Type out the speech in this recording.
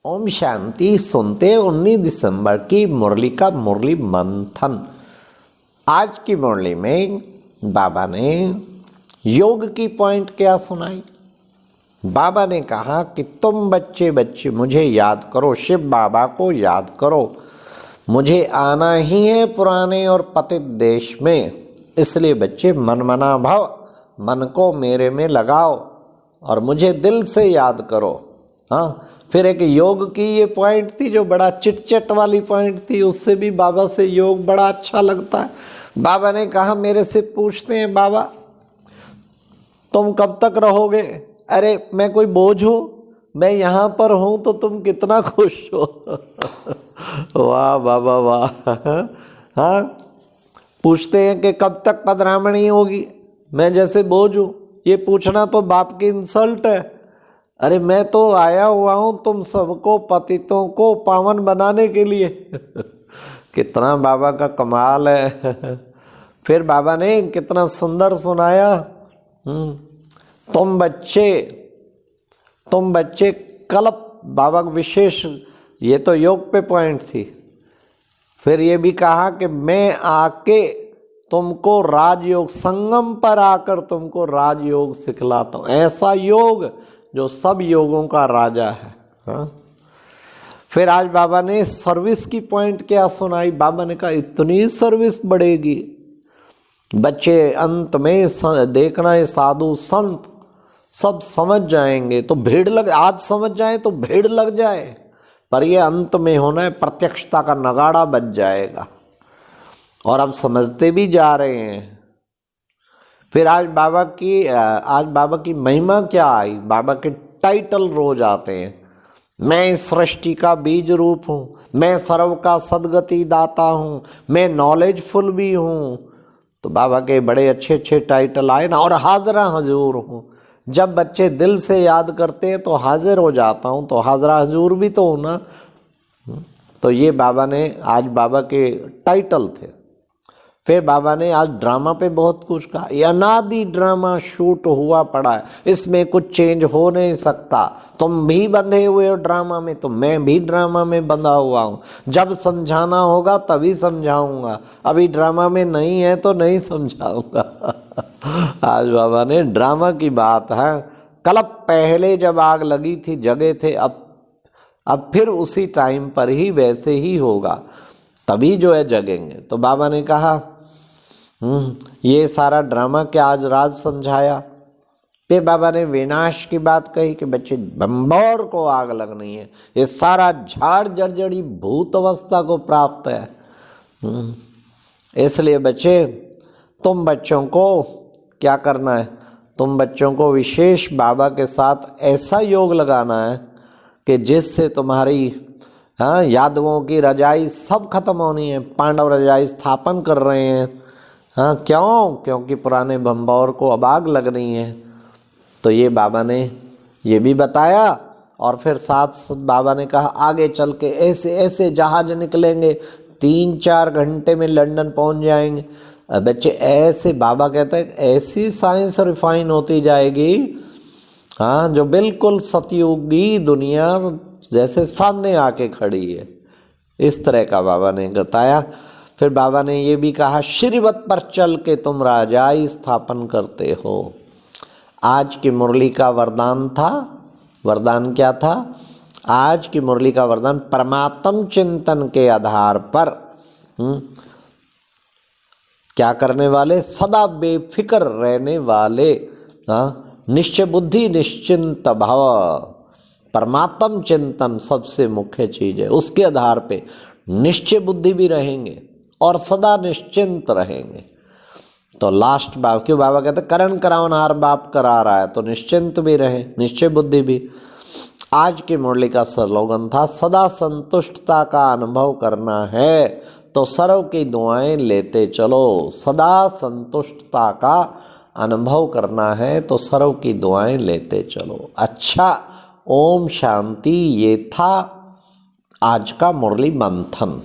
ओम शांति। सुनते 19 दिसंबर की मुरली का मुरली मंथन। आज की मुरली में बाबा ने योग की पॉइंट क्या सुनाई। बाबा ने कहा कि तुम बच्चे बच्चे मुझे याद करो, शिव बाबा को याद करो। मुझे आना ही है पुराने और पतित देश में, इसलिए बच्चे मनमना भव, मन को मेरे में लगाओ और मुझे दिल से याद करो। हाँ, फिर एक योग की ये पॉइंट थी जो बड़ा चिटचट वाली पॉइंट थी, उससे भी बाबा से योग बड़ा अच्छा लगता है। बाबा ने कहा, मेरे से पूछते हैं बाबा तुम कब तक रहोगे? अरे मैं कोई बोझ हूँ? मैं यहाँ पर हूँ तो तुम कितना खुश हो। वाह बाबा वाह। हाँ, पूछते हैं कि कब तक पधरामणी होगी, मैं जैसे बोझ हूँ। ये पूछना तो बाप की इंसल्ट है। अरे मैं तो आया हुआ हूँ तुम सबको, पतितों को पावन बनाने के लिए। कितना बाबा का कमाल है। फिर बाबा ने कितना सुंदर सुनाया। तुम बच्चे कल्प, बाबा विशेष, ये तो योग पे पॉइंट थी। फिर ये भी कहा कि मैं आके तुमको राजयोग, संगम पर आकर तुमको राजयोग सिखलाता हूँ, ऐसा योग जो सब योगों का राजा है। हाँ? फिर आज बाबा ने सर्विस की पॉइंट क्या सुनाई। बाबा ने कहा इतनी सर्विस बढ़ेगी बच्चे, अंत में देखना है साधु संत सब समझ जाएंगे तो भीड़ लग, आज समझ जाए तो भीड़ लग जाए, पर ये अंत में होना है, प्रत्यक्षता का नगाड़ा बज जाएगा। और अब समझते भी जा रहे हैं। फिर आज बाबा की महिमा क्या आई। बाबा के टाइटल रोज आते हैं। मैं इस सृष्टि का बीज रूप हूँ, मैं सर्व का सदगति दाता हूँ, मैं नॉलेजफुल भी हूँ। तो बाबा के बड़े अच्छे अच्छे टाइटल आए ना। और हाजरा हजूर हूँ, जब बच्चे दिल से याद करते हैं तो हाजिर हो जाता हूँ, तो हाजरा हजूर भी तो हूँ ना। तो ये बाबा ने आज बाबा के टाइटल थे। फिर बाबा ने आज ड्रामा पे बहुत कुछ कहा। ये अनादि ड्रामा शूट हुआ पड़ा है, इसमें कुछ चेंज हो नहीं सकता। तुम भी बंधे हुए हो ड्रामा में, तो मैं भी ड्रामा में बंधा हुआ हूँ। जब समझाना होगा तभी समझाऊंगा, अभी ड्रामा में नहीं है तो नहीं समझाऊंगा। आज बाबा ने ड्रामा की बात है। कल पहले जब आग लगी थी जगे थे, अब फिर उसी टाइम पर ही वैसे ही होगा, तभी जो है जगेंगे। तो बाबा ने कहा ये सारा ड्रामा क्या आज राज समझाया। फिर बाबा ने विनाश की बात कही कि बच्चे बंबौर को आग लगनी है, ये सारा झाड़ जर्जरी भूत अवस्था को प्राप्त है। इसलिए बच्चे, तुम बच्चों को क्या करना है, तुम बच्चों को विशेष बाबा के साथ ऐसा योग लगाना है कि जिससे तुम्हारी यादवों की रजाई सब खत्म होनी है। पांडव रजाई स्थापन कर रहे हैं। हाँ, क्यों? क्योंकि पुराने भंबौर को अब आग लगनी है। तो ये बाबा ने ये भी बताया। और फिर साथ बाबा ने कहा आगे चल के ऐसे ऐसे जहाज निकलेंगे, 3-4 घंटे में लंदन पहुंच जाएंगे। बच्चे ऐसे, बाबा कहते हैं ऐसी साइंस रिफाइन होती जाएगी, हाँ, जो बिल्कुल सतयुगी दुनिया जैसे सामने आके खड़ी है। इस तरह का बाबा ने बताया। फिर बाबा ने ये भी कहा, श्रीवत पर चल के तुम राजाई स्थापन करते हो। आज की मुरली का वरदान था, वरदान क्या था? आज की मुरली का वरदान परमात्म चिंतन के आधार पर क्या करने वाले, सदा बेफिक्र रहने वाले, निश्चय बुद्धि निश्चिंत भव। परमात्म चिंतन सबसे मुख्य चीज है, उसके आधार पे निश्चय बुद्धि भी रहेंगे और सदा निश्चिंत रहेंगे। तो लास्ट बाब, क्यों बाबा कहते करण करावनहार बाप करा रहा है, तो निश्चिंत भी रहे, निश्चय बुद्धि भी। आज की मुरली का स्लोगन था, सदा संतुष्टता का अनुभव करना है तो सर्व की दुआएं लेते चलो। सदा संतुष्टता का अनुभव करना है तो सर्व की दुआएं लेते चलो। अच्छा, ओम शांति। ये था आज का मुरली मंथन।